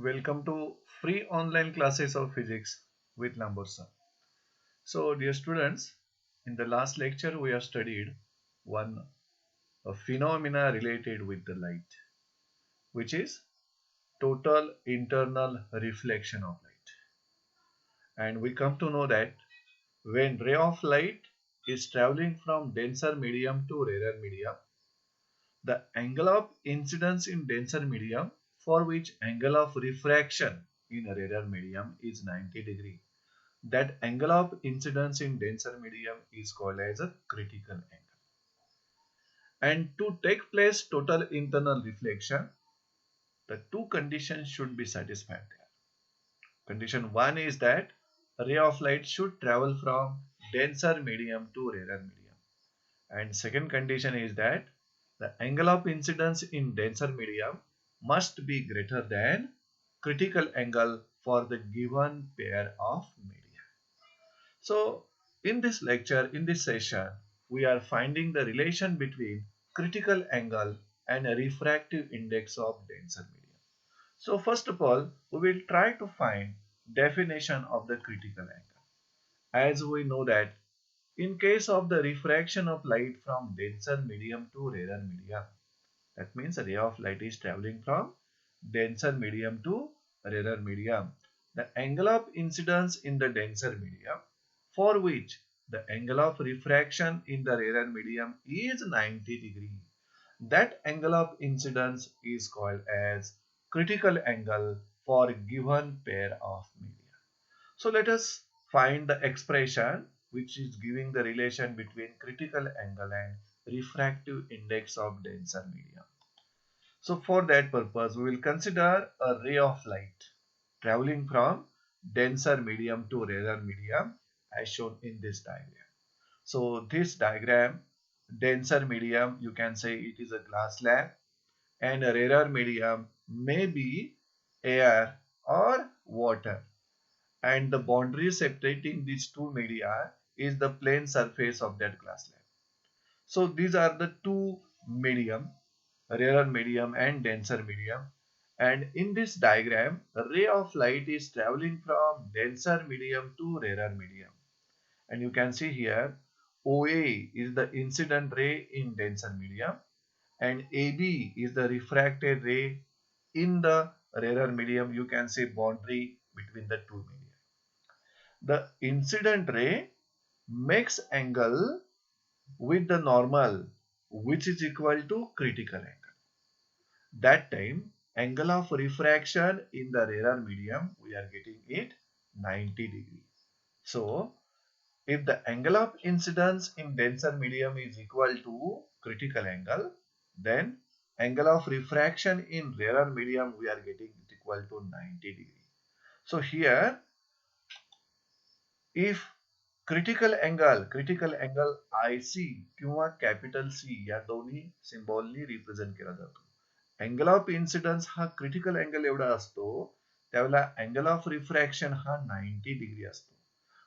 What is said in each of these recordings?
Welcome to free online classes of physics with Lamborsa. So, dear students, in the last lecture we have studied one phenomena related with the light, which is total internal reflection of light. And we come to know that when ray of light is traveling from denser medium to rarer medium, the angle of incidence in denser medium for which angle of refraction in a rarer medium is 90 degree. That angle of incidence in denser medium is called as a critical angle. And to take place total internal reflection, the two conditions should be satisfied there. Condition 1 is that a ray of light should travel from denser medium to rarer medium. And second condition is that the angle of incidence in denser medium must be greater than critical angle for the given pair of media. So, in this lecture, in this session, we are finding the relation between critical angle and a refractive index of denser medium. So, first of all, we will try to find definition of the critical angle. As we know that in case of the refraction of light from denser medium to rarer medium, that means a ray of light is traveling from denser medium to rarer medium. The angle of incidence in the denser medium for which the angle of refraction in the rarer medium is 90 degree. That angle of incidence is called as critical angle for a given pair of media. So let us find the expression which is giving the relation between critical angle and refractive index of denser medium. So for that purpose, we will consider a ray of light traveling from denser medium to rarer medium as shown in this diagram. So this diagram, denser medium, you can say it is a glass slab, and a rarer medium may be air or water. And the boundary separating these two media is the plane surface of that glass slab. So these are the two medium, rarer medium and denser medium. And in this diagram, a ray of light is traveling from denser medium to rarer medium. And you can see here, OA is the incident ray in denser medium and AB is the refracted ray in the rarer medium. You can say boundary between the two media. The incident ray makes angle with the normal which is equal to critical angle. That time angle of refraction in the rarer medium we are getting it 90 degree. So if the angle of incidence in denser medium is equal to critical angle, then angle of refraction in rarer medium we are getting it equal to 90 degree. So here if critical angle IC किंवा capital C या दोन्ही सिम्बॉलनी represent केला जातो. Angle of incidence हा critical angle एवढा असतो, त्यावेळेला angle of refraction हा 90 डिग्री असतो.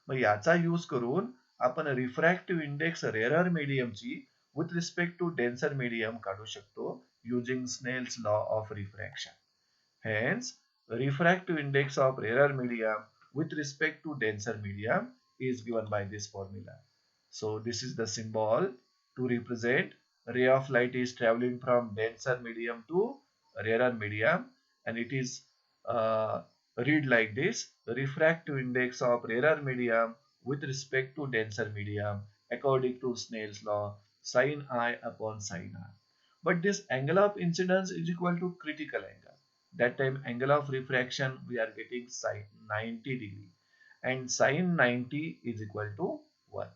मग याचा यूज करून आपण रिफ्रॅक्टिव्ह इंडेक्स रेअरर मीडियमची with respect to denser medium काढू शकतो using Snell's law of refraction. Hence, refractive index of rarer medium with respect to denser medium is given by this formula. So this is the symbol to represent ray of light is traveling from denser medium to rarer medium, and it is read like this: refractive index of rarer medium with respect to denser medium according to Snell's law, sin I upon sin R. But this angle of incidence is equal to critical angle. That time angle of refraction we are getting sin 90 degree, and sin 90 is equal to 1.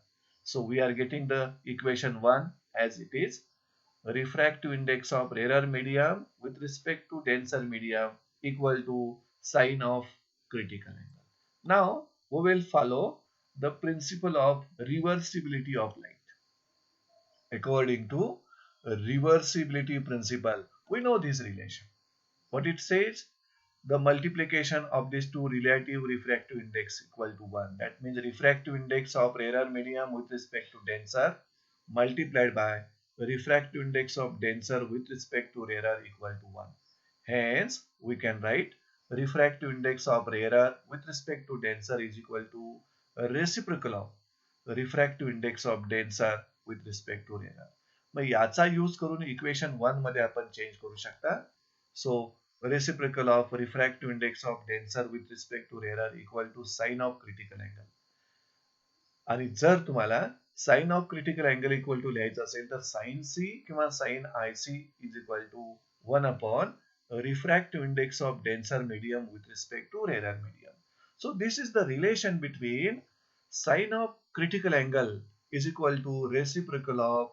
So we are getting the equation 1 as it is: refractive index of rarer medium with respect to denser medium equal to sin of critical angle. Now we will follow the principle of reversibility of light. According to reversibility principle, we know this relation. What it says, the multiplication of these two relative refractive index equal to 1. That means refractive index of rarer medium with respect to denser multiplied by refractive index of denser with respect to rarer equal to 1. Hence, we can write refractive index of rarer with respect to denser is equal to reciprocal of refractive index of denser with respect to rarer. मग याचा use करून equation 1 मध्ये आपण change करू शकता. So reciprocal of refractive index of denser with respect to rarer equal to sine of critical angle. आणि जर तुम्हाला sine of critical angle equal to लिहायचं असेल तर साइन सी किंवा sine i C is equal to 1 upon refractive index of denser medium with respect to rarer medium. So this is the relation between sine of critical angle is equal to reciprocal of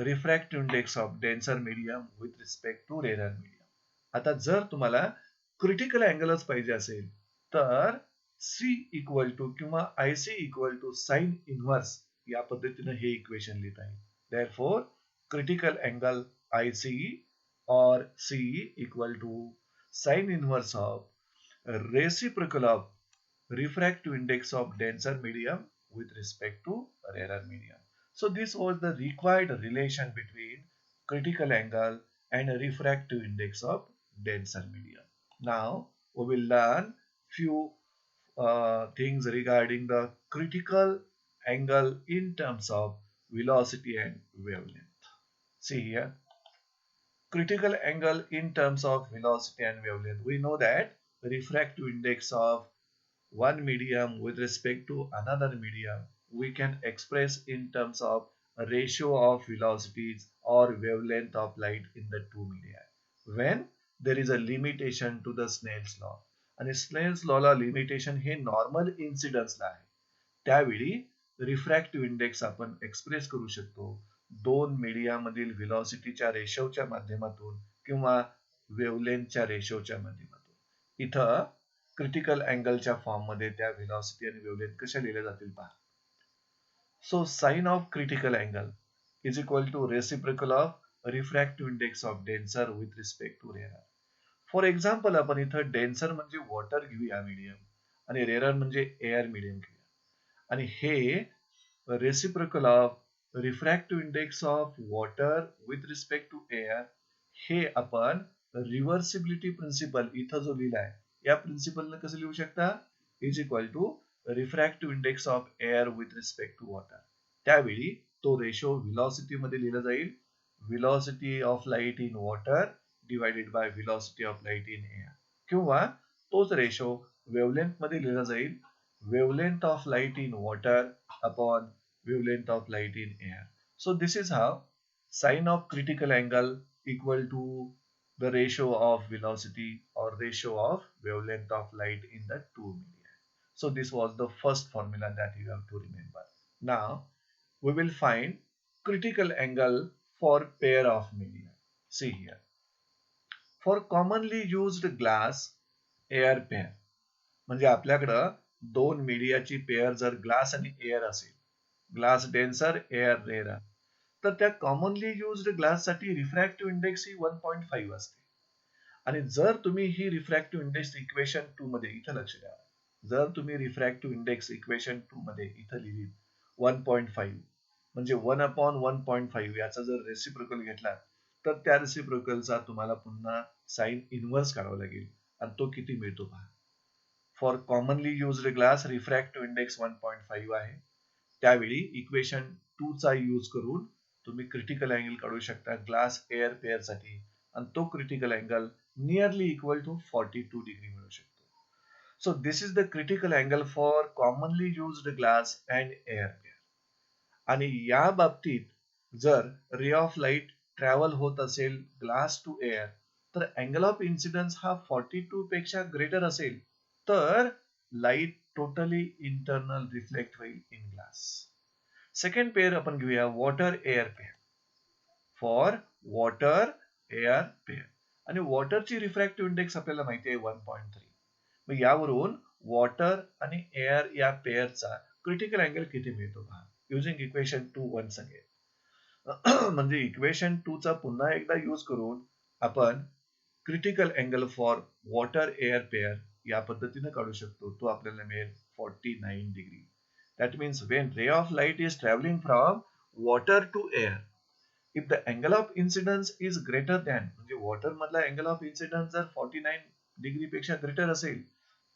refractive index of denser medium with respect to rarer medium. आता जर तुम्हाला critical अँगलच पाहिजे असेल तर C equal to किंवा i C equal to sine inverse या पद्धतीने हे इक्वेशन लिहिता येईल. Therefore critical angle IC or C equal to sine inverse of reciprocal of refractive index of denser medium with respect to rarer medium. So this was the required relation between critical angle and refractive index of denser medium. Now we will learn few things regarding the critical angle in terms of velocity and wavelength. See here, critical angle in terms of velocity and wavelength. We know that the refractive index of one medium with respect to another medium we can express in terms of a ratio of velocities or wavelength of light in the two media when there is a limitation to the Snell's law. आणि Snell's लॉला limitation हे normal इन्सिडन्सला आहे. त्यावेळी refractive index आपण express करू शकतो दोन media मधील व्हेलॉसिटीच्या रेशोच्या माध्यमातून किंवा वेव्हलेंथच्या रेशोच्या माध्यमातून. इथं क्रिटिकल अँगलच्या फॉर्म मध्ये त्या व्हेलॉसिटी आणि वेव्हलेंथ कशा लिहिल्या जातील पहा. So sine of critical angle is equal to reciprocal of refractive index of denser with respect to rarer. For example आपण इथं डेन्सर म्हणजे वॉटर घेऊया मीडियम आणि रेरर म्हणजे एअर मीडियम घेऊया आणि हे reciprocal of refractive index of water with respect to air हे आपण रिव्हर्सिबिलिटी प्रिन्सिपल इथं जो लिहिला आहे या प्रिन्सिपलने कसं लिहू शकता is equal to refractive index of air with respect to water. त्यावेळी तो रेशो व्हेलॉसिटी मध्ये लिहिला जाईल velocity of light in water divided by velocity of light in air किंवा तोच रेशो वेव्हलेंथ मध्ये लिहिला जाईल wavelength of light in water upon wavelength of light in air. So this is how sine of critical angle equal to the ratio of velocity or ratio of wavelength of light in the two media. So this was the first formula that you have to remember. Now we will find critical angle for pair of media. See here. For commonly used glass air pair म्हणजे आपल्याकडं दोन मीडियाची pair जर glass आणि air असेल glass denser air rarer तर त्या commonly used glass साठी refractive index ही 1.5 असते. आणि जर तुम्ही ही रिफ्रॅक्टिव्ह इंडेक्स इक्वेशन 2 मध्ये इथं लक्ष द्या जर तुम्ही रिफ्रॅक्टिव्ह इंडेक्स इक्वेशन 2 मध्ये इथं लिहिली 1.5 म्हणजे 1/1.5 याचा जर रेसिप्रोकल घेतला तर त्या रेसिप्रोकलचा तुम्हाला पुन्हा साइन इनव्हर्स काढावा लागेल आणि तो किती मिळतो पहा. For commonly used glass refractive index 1.5 आहे. त्यावेळी इक्वेशन 2 चा यूज करून तुम्ही क्रिटिकल अँगल काढू शकता ग्लास एअर पेअर साठी आणि तो critical angle nearly equal to 42 degree मिळू शकतो. So this is the critical angle for commonly used glass and air pair. आणि या बाबतीत जर रे ऑफ लाईट ट्रॅव्हल होत असेल ग्लास टू एअर तर अँगल ऑफ इन्सिडन्स हा 42 पेक्षा ग्रेटर असेल तर लाईट टोटली इंटरनल रिफ्लेक्ट होईल इन ग्लास. सेकंड पेअर आपण घेऊया water air pair. For water air pair आणि वॉटरची रिफ्रॅक्टिव्ह इंडेक्स आपल्याला माहिती आहे 1.3. मग यावरून वॉटर आणि एअर या पेअरचा क्रिटिकल अँगल किती मिळतो पहा युजिंग इक्वेशन 2 वन्स अगेन. म्हणजे इक्वेशन 2 चा पुन्हा एकदा यूज करून आपण critical angle for water air pair या पद्धतीने काढू शकतो. तो आपल्याला मिळेल 49 degree. That means when ray of light is travelling from water to air if the angle of incidence is greater than म्हणजे वॉटर मधला अँगल ऑफ इन्सिडन्स जर 49 डिग्रीपेक्षा ग्रेटर असेल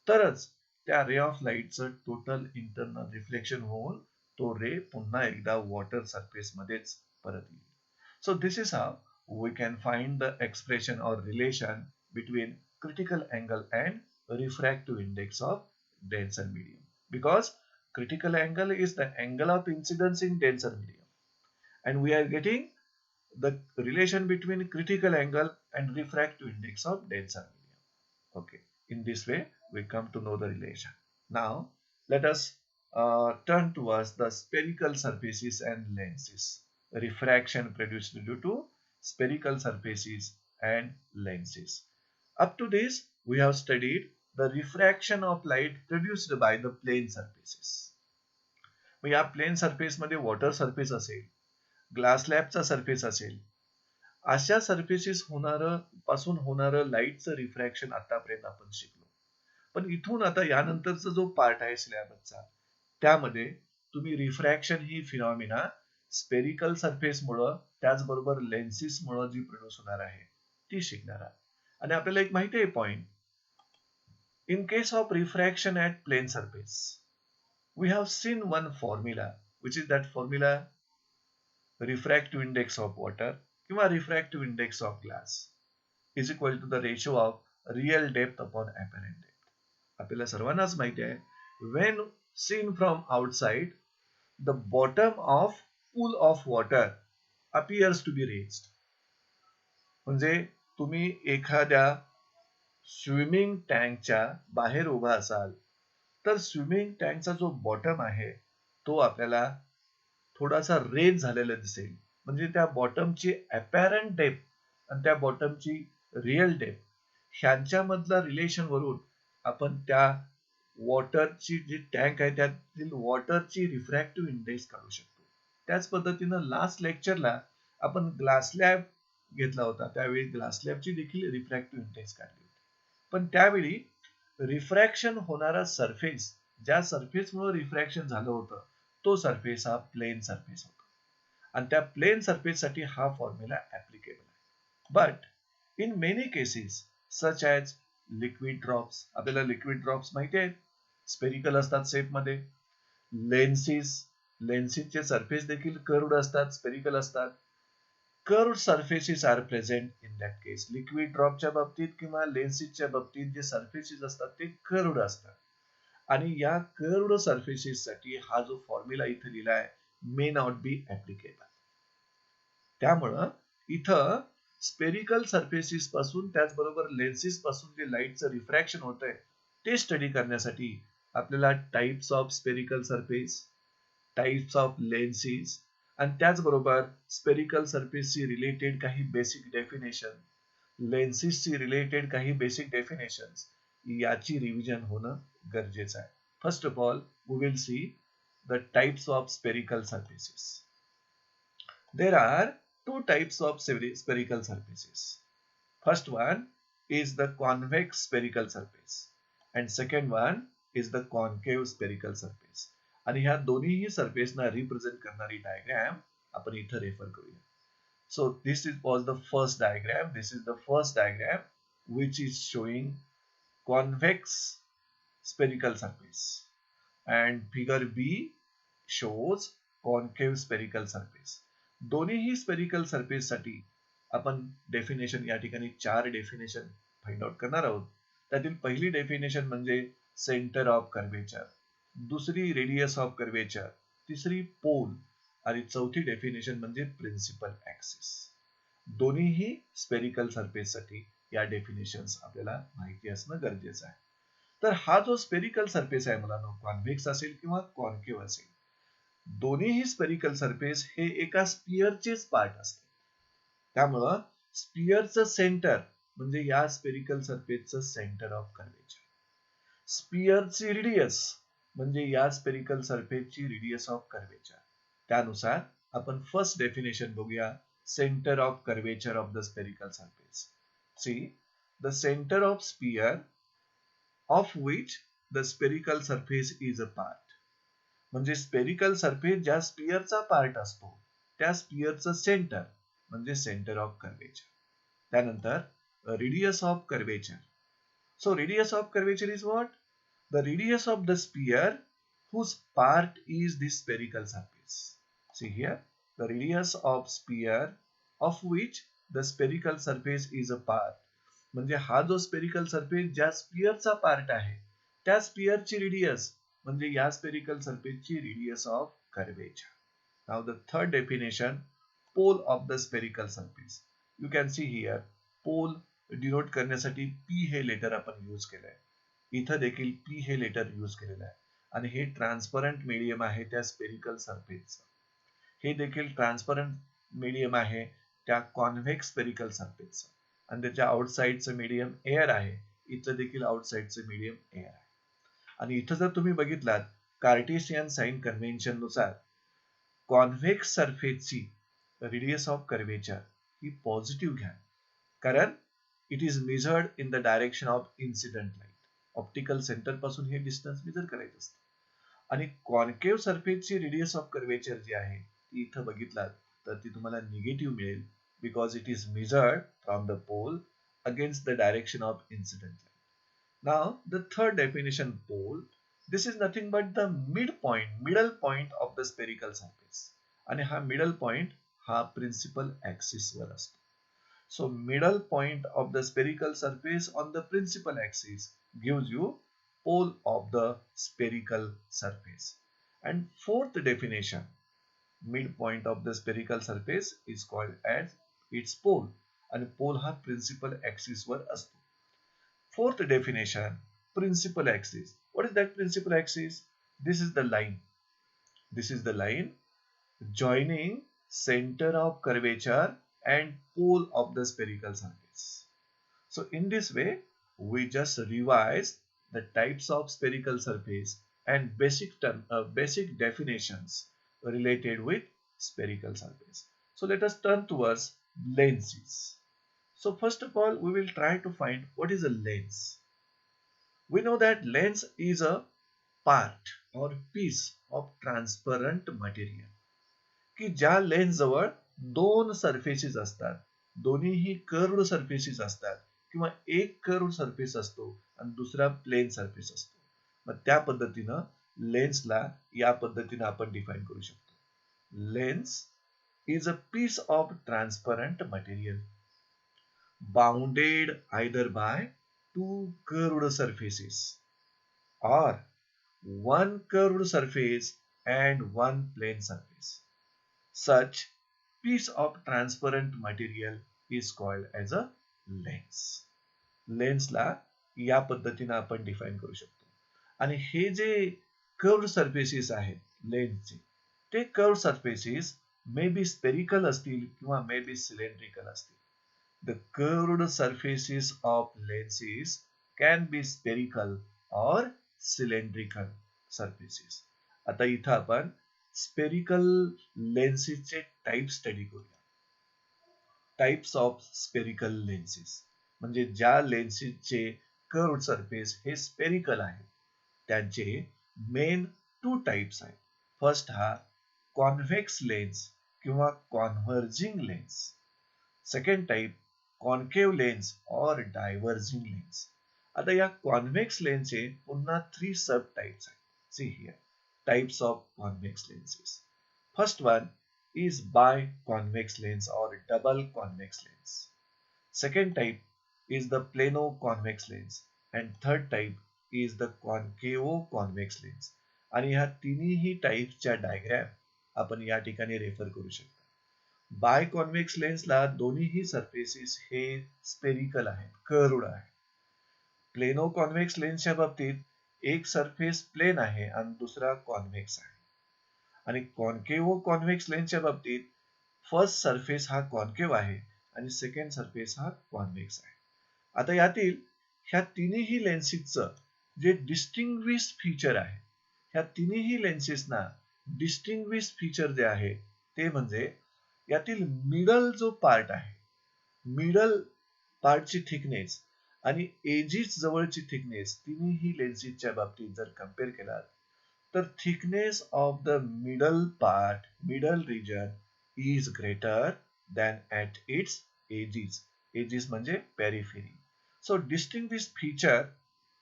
तरच त्या रे ऑफ लाईटचं टोटल इंटरनल रिफ्लेक्शन होऊन तो रे पुन्हा एकदा वॉटर सरफेस मध्येच परत येईल. So this is how we can find the expression or relation between critical angle and refractive index of denser medium. Because critical angle is the angle of incidence in denser medium. And we are getting the relation between critical angle and refractive index of denser medium. Okay, in this way we come to know the relation. Now let us turn towards the spherical surfaces and lenses. Refraction produced due to spherical surfaces and lenses. Up to this we have studied the refraction of light produced by the plane surfaces. या plain surface मध्ये water surface असेल, glass स्लॅबचा surface असेल, अशा surfaces पासून होणारं लाईटचं refraction आतापर्यंत आपण शिकलो. पण इथून आता यानंतरचा जो पार्ट आहे स्लॅबचा त्यामध्ये तुम्ही रिफ्रॅक्शन ही फिनॉमिना स्पेरिकल सरफेसमुळं त्याचबरोबर लेन्सेसमुळं जी प्रोड्यूस होणार आहे ती शिकणार आहात. आणि आपल्याला एक माहिती आहे point, in case of refraction at plane surface we have seen one formula, which is that formula refractive index of water किंवा refractive index of glass is equal to the ratio of real depth upon apparent depth. आपल्याला सर्वांनाच माहिती आहे, when seen from outside the bottom of pool of water appears to be raised. म्हणजे तुम्ही एखाद्या swimming टँकच्या बाहेर उभा असाल तर स्विमिंग टँकचा जो बॉटम आहे तो आपल्याला थोडासा रेज झालेला दिसेल. म्हणजे त्या बॉटमची अपॅरंट डेप्थ आणि त्या बॉटमची रिअल डेप्थ ह्यांच्यामधला रिलेशन वरून आपण त्या वॉटरची जी टँक आहे त्यातील वॉटरची रिफ्रॅक्टिव्ह इंडेक्स काढू शकतो. त्याच पद्धतीनं लास्ट लेक्चरला आपण ग्लास स्लॅब घेतला होता, त्यावेळी ग्लास स्लॅबची देखील रिफ्रॅक्टिव्ह इंडेक्स काढली होती. पण त्यावेळी रिफ्रॅक्शन होणारा सरफेस, ज्या सरफेसमुळे रिफ्रॅक्शन झालं होतं तो सरफेस हा प्लेन सरफेस होता आणि त्या प्लेन सरफेस साठी हा फॉर्म्युला ऍप्लिकेबल आहे. But in many cases such as liquid drops, आपल्याला लिक्विड ड्रॉप्स माहिती आहेत, स्पेरिकल असतात शेप मध्ये. लेन्सेसचे सरफेस देखील कर्व्ड असतात, स्पेरिकल असतात. Curved surfaces are present in that case. Liquid ड्रॉपच्या बाबतीत किंवा लेन्सेसच्या बाबतीत जे सरफेसेस असतात ते कर्व्ड असतात आणि या कर्व्ड सरफेसेस साठी हा जो फॉर्म्युला इथे लिहिला आहे मे नॉट बी ऍप्लिकेबल. त्यामुळं इथं स्पेरिकल सरफेसेस पासून त्याचबरोबर लेन्सेस पासून जे लाईटचं रिफ्रॅक्शन होत आहे ते स्टडी करण्यासाठी आपल्याला types of spherical surface, types of lenses आणि त्याचबरोबर स्पेरिकल सरफेसशी रिलेटेड काही बेसिक डेफिनेशन, लेन्सेसशी रिलेटेड काही बेसिक डेफिनेशन्स याची रिव्हिजन होणं गरजेचं आहे. First of all we will see the types of spherical surfaces. There are two types of spherical surfaces. First one is the convex spherical surface and second one is the concave spherical surface. आणि ह्या दोन्हीही सरफेसना represent करणारी diagram आपण इथं refer करूया. So this was the first diagram. This is the first diagram which is showing convex spherical surface and figure B shows concave spherical surface. दोन्हीही spherical surface साठी आपण डेफिनेशन या ठिकाणी 4 डेफिनेशन फाइंड आउट करणार आहोत. त्यातील पहिली डेफिनेशन म्हणजे सेंटर ऑफ कर्वेचर, दुसरी रेडियस ऑफ कर्वेचर, तिसरी पोल आणि चौथी डेफिनेशन म्हणजे प्रिन्सिपल ऍक्सिस. दोन्हीही स्पेरिकल सरफेस साठी या डेफिनेशन्स आपल्याला माहिती असणं गरजेचं आहे. तर हा जो स्पेरिकल सरफेस आहे मुलांनो, कॉन्व्हेक्स असेल किंवा कॉन्केव्ह असेल, दोन्हीही स्पेरिकल सरफेस हे एका स्पियरचेच पार्ट असते. त्यामुळं स्पियरचं सेंटर म्हणजे या स्पेरिकल सरफेसचं सेंटर ऑफ कर्वेचर, स्पियरची रेडियस म्हणजे या स्पेरिकल सरफेसची रेडियस ऑफ कर्वेचर. त्यानुसार आपण फर्स्ट डेफिनेशन बघूया, centre of curvature of the spherical surface. C the centre of sphere of which the spherical surface is a part. म्हणजे spherical surface ज्या स्पियरचा पार्ट असतो त्या स्पियरचं सेंटर म्हणजे सेंटर ऑफ कर्वेचर. त्यानंतर radius of curvature So radius of curvature is what? The radius of the sphere whose part is the spherical surface. See here, the radius of sphere of which the spherical surface is a part. म्हणजे हा जो spherical surface ज्या स्पियरचा part आहे त्या स्पियरची radius म्हणजे या spherical सरफेसची radius of curvature. Now the third definition, pole of the spherical surface. You can see here pole denote करण्यासाठी पी हे लेटर आपण यूज केलंय. इथं देखील पी हे लेटर यूज केलेलं आहे आणि हे ट्रान्सपरंट मीडियम आहे त्या स्पेरिकल सरफेसचं. हे देखील ट्रान्सपरंट मीडियम आहे त्या कॉन्व्हेक्स स्पेरिकल सरफेसचं आणि त्याच्या आउटसाइडचं मीडियम एअर आहे. इथं देखील आउटसाइडचं मीडियम एअर आहे. आणि इथं जर तुम्ही बघितलात कार्टेशियन साइन कन्व्हेन्शन नुसार कॉन्व्हेक्स सरफेसची रेडियस ऑफ कर्वेचर ही पॉझिटिव्ह घ्या, कारण it is measured in the direction of incident light. Optical centre पासून हे डिस्टन्स मेजर करायचं असतं. आणि कॉन्केव्ह सरफेसची रेडियस ऑफ कर्वेचर जी आहे ती इथं बघितलात तर ती तुम्हाला निगेटिव्ह मिळेल, because it is measured from the pole against the direction of incident line. Now the third definition, pole, this is nothing but the middle point of the spherical surface. आणि हा middle point हा principal axis वर असतो. So middle point of the spherical surface on the principal axis gives you pole of the spherical surface. And fourth definition, midpoint of the spherical surface is called as its pole आणि pole हा principal axis वर असतो. Fourth definition, principal axis. What is that principal axis? This is the line. This is the line joining center of curvature and pole of the spherical surface. So in this way, we just revise the types of spherical surface and basic definitions related with spherical surface. So let us turn towards lenses. So first of all, we will try to find what is a lens. We know that lens is a part or piece of transparent material की ज्या lens जवळ दोन surfaces असतात, दोन्हीही curved surfaces असतात किंवा एक curved surface असतो आणि दुसरा प्लेन सरफेस असतो. मग त्या पद्धतीनं लेन्सला या पद्धतीनं आपण डिफाइन करू शकतो. Lens is a piece of transparent material bounded either by two curved surfaces or one curved surface and one plane surface. Such piece of transparent material is called as a lens. लेन्सला या पद्धतीने आपण define करू शकतो. आणि हे जे curved surfaces आहेत लेन्सचे, ते curved surfaces may be spherical असतील किंवा मे बी सिलेंड्रिकल असतील. The curved surfaces of lenses can be spherical or cylindrical surfaces. आता इथं आपण स्पेरिकल लेन्सेसचे टाइप स्टडी करूया. टाइप्स ऑफ स्पेरिकल लेन्सेस म्हणजे ज्या लेन्सेसचे कर्व्ड सरफेस हे स्पेरिकल आहे त्यांचे मेन टू टाइप्स आहेत. फर्स्ट हा कॉन्व्हेक्स लेन्स किंवा converging lens. Second type concave lens और डायव्हर्जिंग लेन्स. आता या कॉन्व्हेक्स लेन्सचे पुन्हा 3 सब टाइप्स आहेत. See here types of convex lenses. First one is biconvex lens or double convex lens. Second type is the plano-convex lens and third type is the concavo-convex lens. आणि ह्या तिन्ही टाइप्सच्या diagram आपण या ठिकाणी refer करू शकता. बायकॉन्व्हेक्स लेन्सला दोन्हीही सरफेसेस हे स्पेरिकल आहेत, कर्व्ड आहेत. प्लेनो कॉन्व्हेक्स लेन्सच्या बाबतीत एक सरफेस प्लेन आहे आणि दुसरा कॉन्व्हेक्स आहे. आणि कॉन्केव्ह कॉन्व्हेक्स लेन्सच्या बाबतीत फर्स्ट सरफेस हा कॉन्केव्ह आहे आणि सेकंड सरफेस हा कॉन्व्हेक्स आहे. आता यातील ह्या तिन्ही लेन्सेसचं जे डिस्टिंग्विश फीचर आहे, ह्या तिन्ही लेन्सेसना डिस्टिंग्विश फीचर जे आहे ते म्हणजे यातील मिडल जो पार्ट आहे, मिडल पार्टची थिकनेस आणि एजिस जवळची थिकनेस तिन्ही लेन्सेसच्या बाबतीत जर कम्पेअर केला तर thickness of the middle part, middle region is greater than at its edges. Edges म्हणजे periphery. So distinguish feature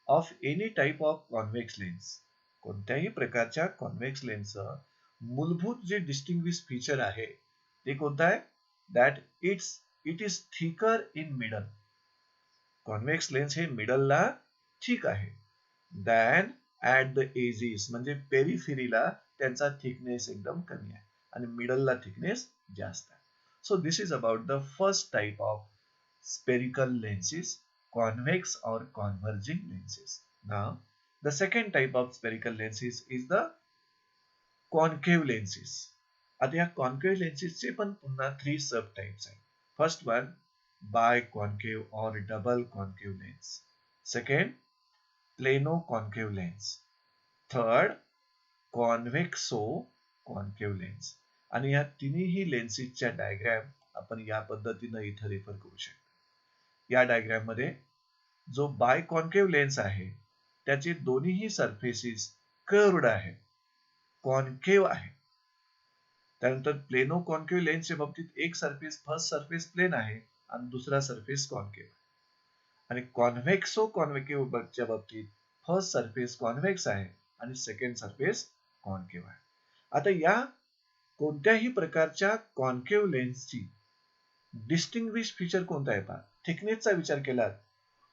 of any type of convex lens, कोणत्याही प्रकारच्या कॉन्व्हेक्स लेन्सचं मूलभूत जे डिस्टिंग्विश फीचर आहे ते कोणतं आहे? That it is thicker in middle. Convex lens हे मिडलला थिक आहे. दॅन ऍट द एजेस म्हणजे पेरिफेरीला त्यांचा थिकनेस एकदम कमी आहे आणि मिडलला थिकनेस जास्त आहे. So this is about the first type of spherical lenses, convex or converging lenses. Now, the second type of spherical lenses is the concave lenses. आता या concave lenses चे पण पुन्हा 3 सब types आहेत. First one, biconcave or double concave lens. Second, plano-concave lens. Third, convexo concave lens. आणि या तिन्ही लेन्सेसच्या diagram आपण या पद्धतीने इथे रेफर करू शकतो. या डायग्राम मध्ये जो बायकॉन्केव्ह लेन्स आहे त्याचे दोन्हीही सरफेसेस कर्व्ड आहे, कॉन्केव्ह आहे. त्यानंतर प्लेनो कॉन्केव्ह लेन्सच्या बाबतीत एक सरफेस फर्स्ट सरफेस प्लेन आहे आणि दुसरा सरफेस कॉन्केव्ह आहे. आणि कॉन्व्हेक्सो कॉन्व्हेक्टिव्हच्या बाबतीत फर्स्ट सरफेस कॉन्व्हेक्स आहे आणि सेकंड सरफेस कॉन्केव्ह आहे. आता या कोणत्याही प्रकारच्या कॉन्केव्ह लेन्सची डिस्टिंग्विश फीचर कोणता आहे? पहा, थिकनेसचा विचार केला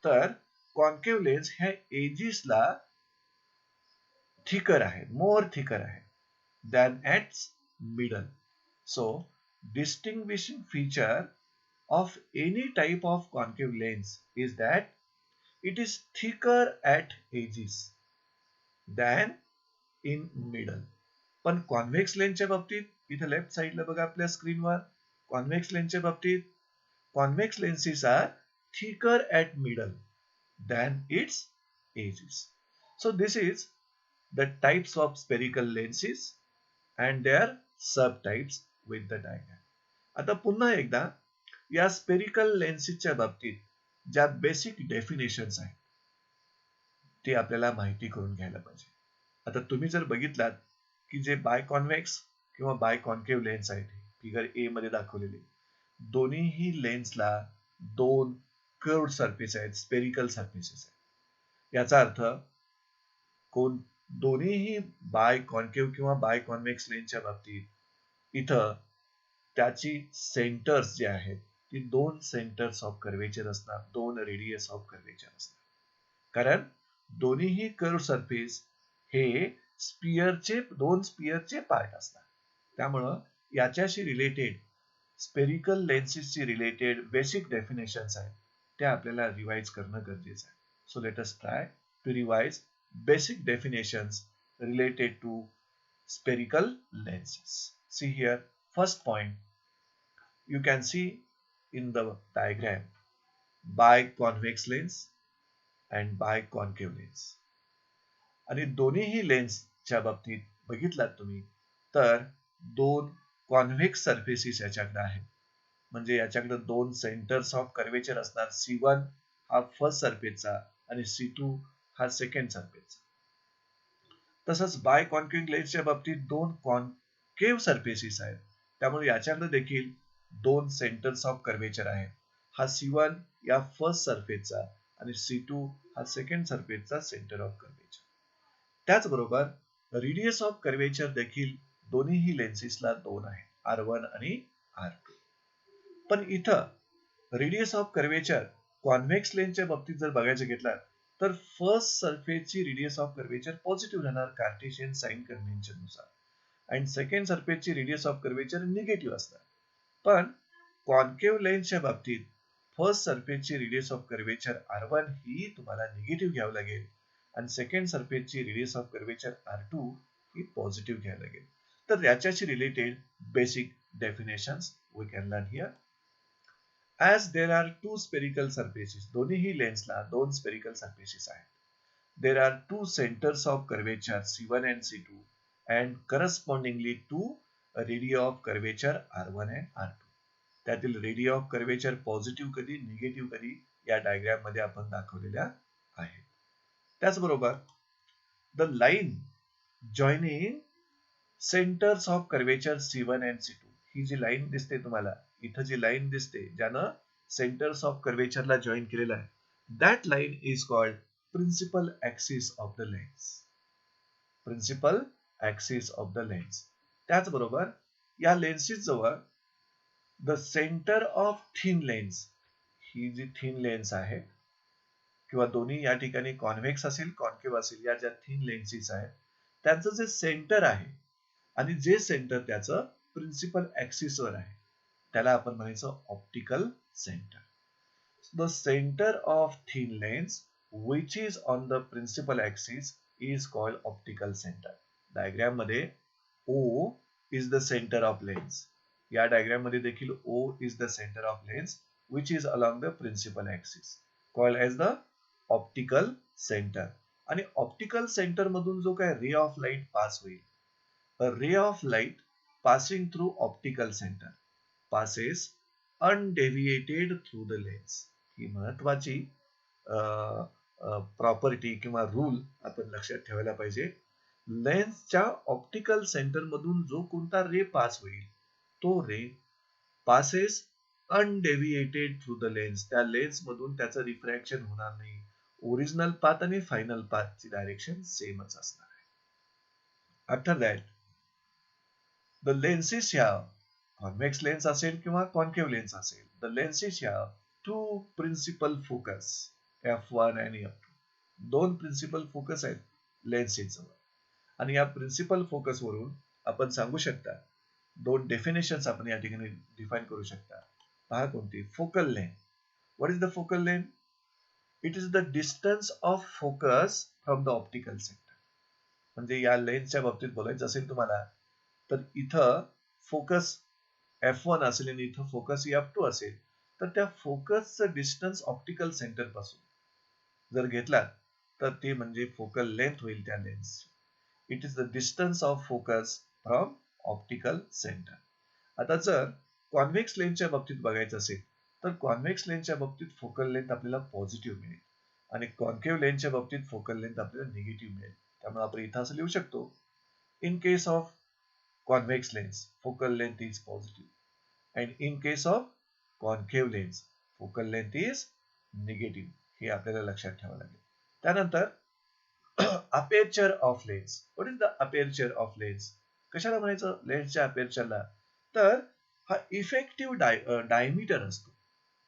तर कॉन्केव्ह लेन्स ह्या एजिसला थिकर आहे, मोर थिकर आहे than at middle. So distinguishing feature of any type of concave lens is that it is thicker at edges than in middle. पण कॉन्व्हेक्स लेन्सच्या बाबतीत इथे लेफ्ट साइडला बघा आपल्या स्क्रीनवर, कॉन्व्हेक्स लेन्सच्या बाबतीत convex lenses are thicker at middle than its edges. So this is the types of spherical lenses and their subtypes with the diagram. आता पुन्हा एकदा या spherical lenses बाबतीत ज्या बेसिक डेफिनेशन्स आहेत ते आपल्याला माहिती करून घ्यायला पाहिजे. आता तुम्ही जर बघितलात की जे बायकॉन्व्हेक्स किंवा बायकॉन्केव्ह लेन्स आहेत फिगर ए मध्ये दाखवलेले, दोन्हीही लेन्सला दोन कर्व्ड सरफेस आहेत, स्पेरिकल सरफेसेस आहेत. याचा अर्थ दोन्हीही बाय कॉन्केव्ह किंवा बाय कॉन्व्हेक्स लेन्सच्या बाबतीत इथं त्याची सेंटर्स जे आहेत ती दोन सेंटर्स ऑफ कर्वेचर असणार, दोन रेडियस ऑफ कर्वेचर असणार. कारण दोन्हीही कर्व्ड सरफेस हे दोन स्पियरचे पार्ट असतात. त्यामुळं याच्याशी रिलेटेड स्पेरिकल लेन्सेसची रिलेटेड बेसिक डेफिनेशन्स आहेत त्या आपल्याला रिवाइज करणं गरजेचं आहे. So let us try to revise basic definitions related to spherical lenses. See here, first point, you can see in the diagram biconvex lens and biconcave lens. आणि दोन्हीही लेन्सच्या बाबतीत बघितलात तुम्ही तर दोन कॉन्व्हेक्स सरफेसेस याच्याकडे आहेत. म्हणजे याच्याकडे दोन सेंटर्स ऑफ कर्वेचर असणार. C1 हा फर्स्ट सरफेसचा आणि C2 हा सेकंड सरफेसचा. तसंच बाय कॉन्केव्ह लेन्सच्या बाबतीत दोन कॉन्केव्ह सरफेसेस आहेत. त्यामुळे याच्याकडे देखील दोन सेंटर्स ऑफ कर्वेचर आहेत. हा C1 या फर्स्ट सरफेसचा आणि C2 हा सेकंड सरफेसचा सेंटर ऑफ कर्वेचर. त्याचबरोबर रेडियस ऑफ कर्वेचर देखील दोन्हीही लेन्सेसला दोन आहे, R1 आणि R2. पण इथं रेडियस ऑफ कर्वेचर कॉन्व्हेक्स लेन्सच्या बाबतीत जर बघायचं घेतला तर फर्स्ट सरफेसची रेडियस ऑफ कर्वेचर पॉझिटिव्ह राहणार कार्टेशियन साइन कन्व्हेन्शन नुसार आणि सेकंड सरफेसची रेडियस ऑफ कर्वेचर निगेटिव्ह असणार. पण कॉन्केव्ह लेन्सच्या बाबतीत फर्स्ट सरफेसची रेडियस ऑफ कर्वेचर R1 ही तुम्हाला निगेटिव्ह घ्यावं लागेल आणि सेकंड सरफेसची रेडियस ऑफ कर्वेचर R2 ही पॉझिटिव्ह घ्यावी लागेल. तर याच्याशी related basic definitions we can learn here. As there are two spherical surfaces, दोन्हीही लेन्सला दोन spherical surfaces आहेत. There are two centers of curvature C1 and C2 and correspondingly two radii of curvature R1 and R2. त्यातील radii of curvature positive कधी negative कधी या diagram मध्ये आपण दाखवलेल्या आहेत. त्याचबरोबर the line joining centres of curvature C1 and C2, ही जी लाईन दिसते तुम्हाला इथं, जी लाईन दिसते ज्यानं सेंटर्स ऑफ कर्वेचरला जॉईन केलेलं आहे That line is called principal axis of the lens. Principal axis of the lens. त्याचबरोबर या लेन्सेस जवळ the centre of thin lens, ही जी थिन लेन्स आहे किंवा दोन्ही या ठिकाणी कॉन्व्हेक्स असेल कॉन्केव्ह असेल, या ज्या थिन लेन्सेस आहेत त्यांचं जे सेंटर आहे आणि जे सेंटर त्याचं प्रिन्सिपल ऍक्सिसवर आहे त्याला आपण म्हणायचं optical centre. The center of thin lens which is on the principal axis is called optical center. Diagram मध्ये O is the center of lens. या डायग्राम मध्ये देखील O is the center of lens which is along the principal axis called as the optical center. आणि optical centre मधून जो काय रे of light pass होईल, a ray of light passing through optical center passes undeviated through the lens. ही महत्वाची property किंवा rule आपण लक्षात ठेवायला पाहिजे. लेन्सच्या ऑप्टिकल सेंटर मधून जो कोणता रे पास होईल तो ray passes undeviated through the lens. त्या लेन्स मधून त्याचं रिफ्रॅक्शन होणार नाही. ओरिजिनल पाथ आणि फायनल पाथची डायरेक्शन सेमच असणार आहे. आफ्टर दॅट द लेन्सेस ह्या कॉन्व्हेक्स लेन्स असेल किंवा कॉन्केव्ह लेन्स असेल, द लेन्सेस ह्या टू प्रिन्सिपल फोकस F1 आणि F2. दोन प्रिन्सिपल फोकस आहेत लेन्सेस जवळ आणि या प्रिन्सिपल फोकस वरून आपण सांगू शकता, दोन डेफिनेशन्स आपण या ठिकाणी डिफाइन करू शकता. पहा कोणती? Focal length. What is the focal length? It is the distance of focus from the optical centre. म्हणजे या लेन्सच्या बाबतीत बोलायचं असेल तुम्हाला तर इथं फोकस F1 असेल आणि इथं फोकस F2 असेल तर त्या फोकसचं डिस्टन्स ऑप्टिकल सेंटर पासून जर घेतला तर ते म्हणजे फोकल लेंथ होईल त्या लेन्सची. It is the distance of focus from optical centre. आता जर कॉन्व्हेक्स लेन्सच्या बाबतीत बघायचं असेल तर कॉन्व्हेक्स लेन्सच्या बाबतीत फोकल लेंथ आपल्याला पॉझिटिव्ह मिळेल आणि कॉन्केव्ह लेन्सच्या बाबतीत फोकल लेंथ आपल्याला निगेटिव्ह मिळेल. त्यामुळे आपण इथं असं लिहू शकतो, in case of convex lens focal length is positive and in case of concave lens focal length is negative. हे आपल्याला लक्षात ठेवावं लागेल. त्यानंतर aperture of lens. What is the aperture of lens? कशाला म्हणायचं लेन्सच्या अपेर्चरला? तर हा इफेक्टिव्ह डायमीटर असतो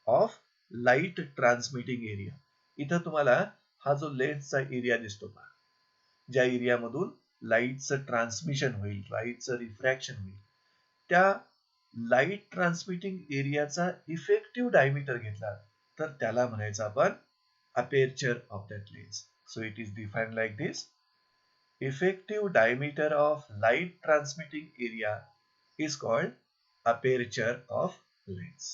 ऑफ लाईट ट्रान्समिटिंग एरिया. इथं तुम्हाला हा जो लेन्सचा एरिया दिसतो पहा, ज्या एरियामधून लाईटचं ट्रान्समिशन होईल, लाईटचं रिफ्रॅक्शन होईल, त्या लाईट ट्रान्समिटिंग एरियाचा इफेक्टिव्ह डायमीटर घेतला तर त्याला म्हणायचं आपण aperture of that lens. So it is defined like this. Effective diameter of light transmitting area is called aperture of lens.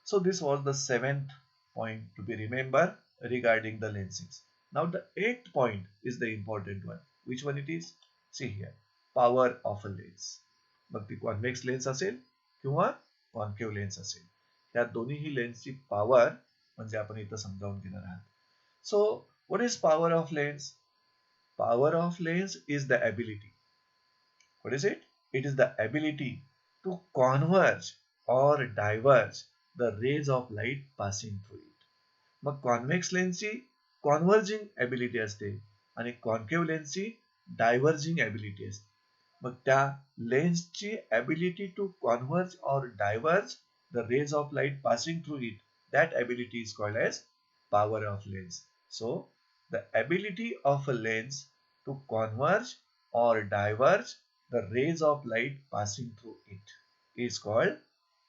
So this was the 7th point to be remembered regarding the lenses. Now the 8th point is the important one. Which one it is? See here, power of a lens. मग ती convex lens असेल किंवा concave lens असेल, या दोन्ही लेन्सची power म्हणजे आपण इथं समजावून घेणार आहात. So what is power of lens? Power of lens is the ability. What is it? It is the ability to converge or diverge the rays of light passing through it. मग convex लेन्सची converging ability असते आणि concave लेन्सची diverging ability असते. मग त्या लेन्सची ability to converge or diverge the rays of light passing through it, that ability is called as power of lens. So the ability of a lens to converge or diverge the rays of light passing through it is called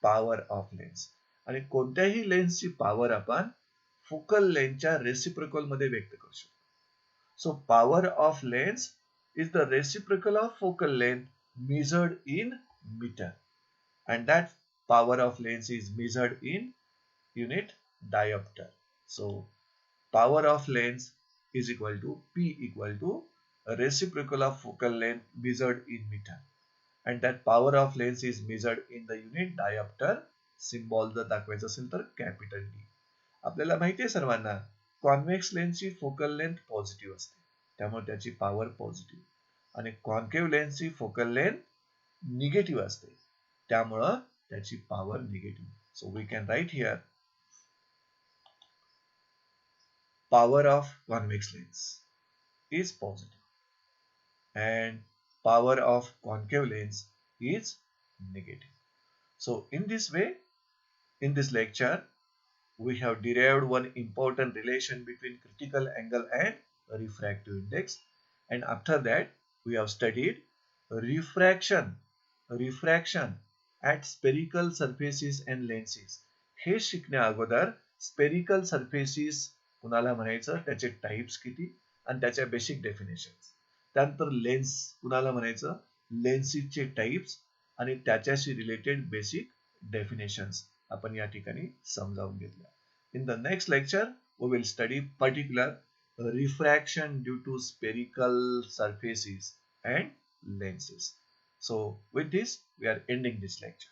power of lens. आणि कोणत्याही लेन्सची power आपण focal लेंथच्या reciprocal मध्ये व्यक्त करू शकतो. So power of lens is the reciprocal of focal length measured in meter and that power of lens is measured in unit diopter. So power of lens is equal to P equal to reciprocal of focal length measured in meter and that power of lens is measured in the unit diopter. Symbol जर दाखवायचं असेल तर capital D. आपल्याला माहिती आहे सर्वांना convex लेन्सची focal length positive असते त्यामुळे त्याची पॉवर पॉझिटिव्ह आणि कॉन्केव्ह लेन्सची फोकल लेंथ निगेटिव्ह असते त्यामुळं त्याची power negative. So we can write here power of convex lens is positive and power of concave lens is negative. So in this way, in this lecture, we have derived one important relation between critical angle and refractive index, and after that we have studied refraction refraction at spherical surfaces and lenses. हे शिकण्या अगोदर spherical surfaces कुणाला म्हणायचं, त्याचे types किती आणि त्याच्या basic definitions. त्यानंतर लेन्स कुणाला म्हणायचं, लेन्सेसचे टाइप्स आणि त्याच्याशी रिलेटेड बेसिक डेफिनेशन्स आपण या ठिकाणी समजावून घेतल्या. In the next lecture, we will study particular refraction due to spherical surfaces and lenses. So with this, we are ending this lecture.